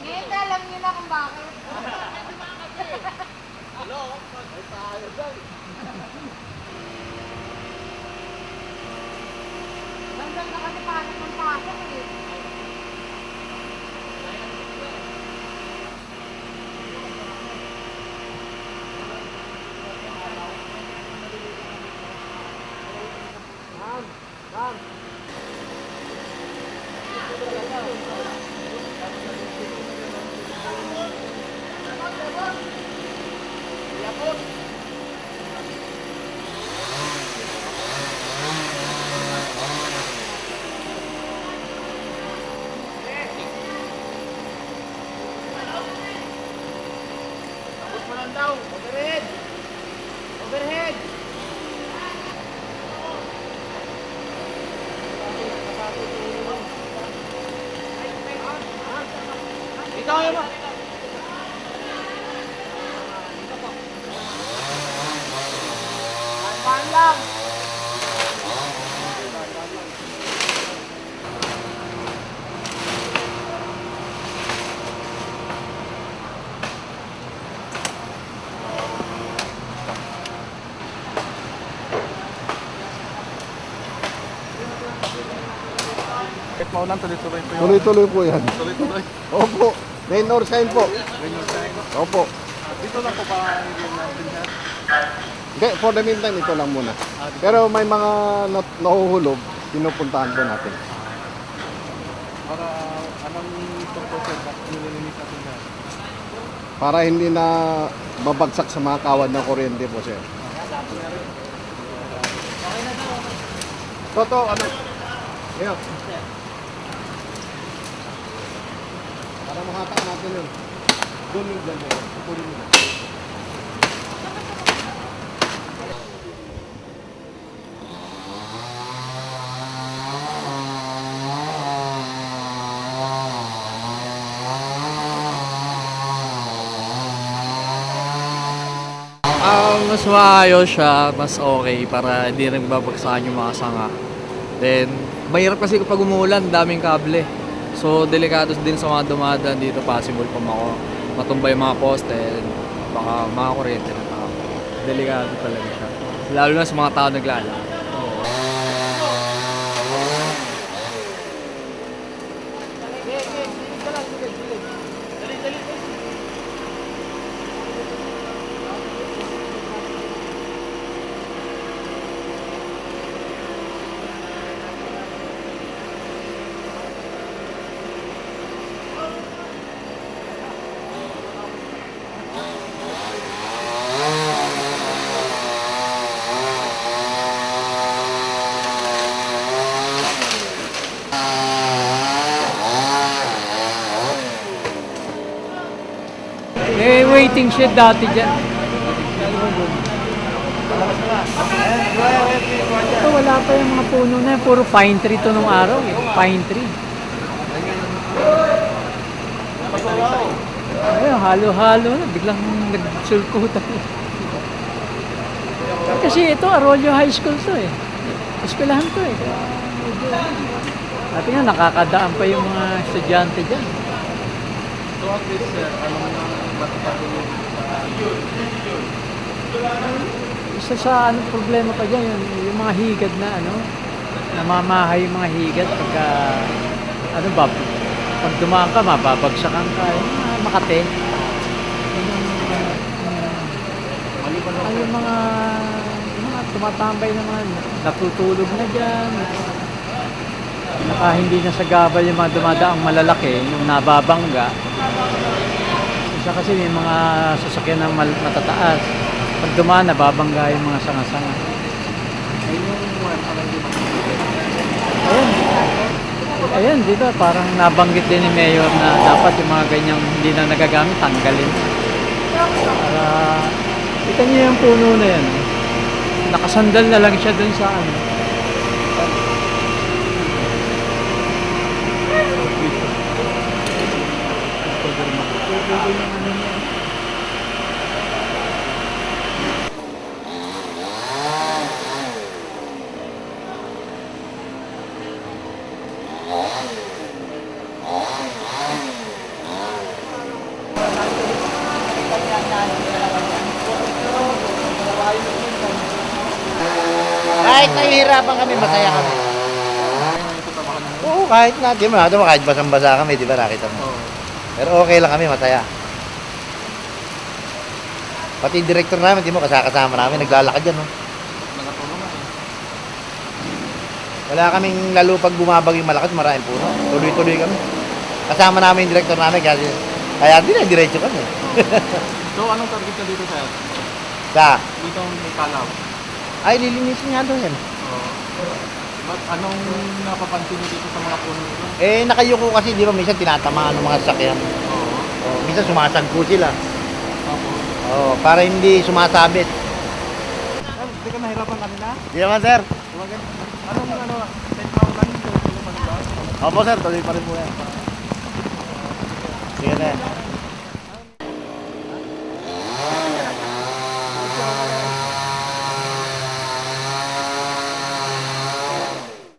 Ngayon na alam niyo na kung bakit. Hello? Ay tayo dyan. Hanggang na kasi pasok ng pasok eh. Overhead! Overhead! Ikaw yun ba? Paan lang! Kahit maulan, tuloy-tuloy po yun. Tuloy-tuloy po yan. Tuloy-tuloy. Opo. Rain or shine po. Ganyan tayo. Opo. Dito lang po para hindi natin yan. Hindi, for the meantime, ito lang muna. Pero may mga nahuhulog, pinupuntahan po natin. Para anong tungkol sa nililinis natin yan. Para hindi na babagsak sa mga kawad ng kuryente po, sir. Toto, ano? Ayan. Para mahatak natin yun. Doon yung dyan, sir. Pupulin mo. Mas maayos siya, mas okay para hindi rin babagsakan yung mga sanga. Then, mahirap kasi kapag umulan, daming kable. So, delikado din sa mga dumadaan dito, possible pa matumba yung mga poste, baka mga kuryente na tao. Delikado talaga siya. Lalo na sa mga tao naglalakad. Eh, waiting shed dati dyan. Ito, wala pa yung mga puno na yan. Puro pine tree to nung araw. Pine tree. Ayun, halo-halo na. Biglang nagsulkutan. Kasi ito, Arroyo High School to eh. Eskwelahan to eh. Dati nga, nakakadaan pa yung mga estudyante dyan. So at least, anong matapatuloy Isa sa anong problema pa dyan, yung mga higad na namamahay yung mga higad pagka, pag dumaan ka, mababagsakan ka, yung mga Makate. Yung mga tumatambay naman, natutulog na dyan. Hindi na sa gabal yung mga dumadaang malalaki, yung nababangga. Isa kasi may mga sasakyan na matataas. Pag dumaan, nababangga yung mga sanga-sanga. Ayun. Ayun, di ba? Parang nabanggit din ni Mayor na dapat yung mga ganyang hindi na nagagamit, tanggalin. Para, kita niyo yung puno na yan. Nakasandal na lang siya dun sa ano. Kahit nahihirapan kami, masaya kami. Oo, kahit na. Di ba, kahit basang-basa kami, di ba, nakita mo. Pero okay lang kami, masaya. Pati yung director namin, di mo, kasama namin, naglalakad yan, no? Wala kaming lalo pag bumabag yung malakas, maraming puno. Tuloy-tuloy kami. Kasama namin yung director namin, kaya din na, diretso kami. So, anong target na dito, sir? Sa, Dito may kalaw. ay, lilinisin nga daw yan. But anong napapansin niyo dito sa mga puno nito? Eh, nakayuko kasi, di ba, minsan tinatamaan ng mga sasakyan. Oo. Oh, minsan sumasagpo sila. Opo. Oh, para hindi sumasabit. Hindi ka nahirapan kanina? Di naman, sir. Anong set round lang? Tuloy pa rin ba? Opo, sir. Tuloy pa rin po yan. Sige, sir.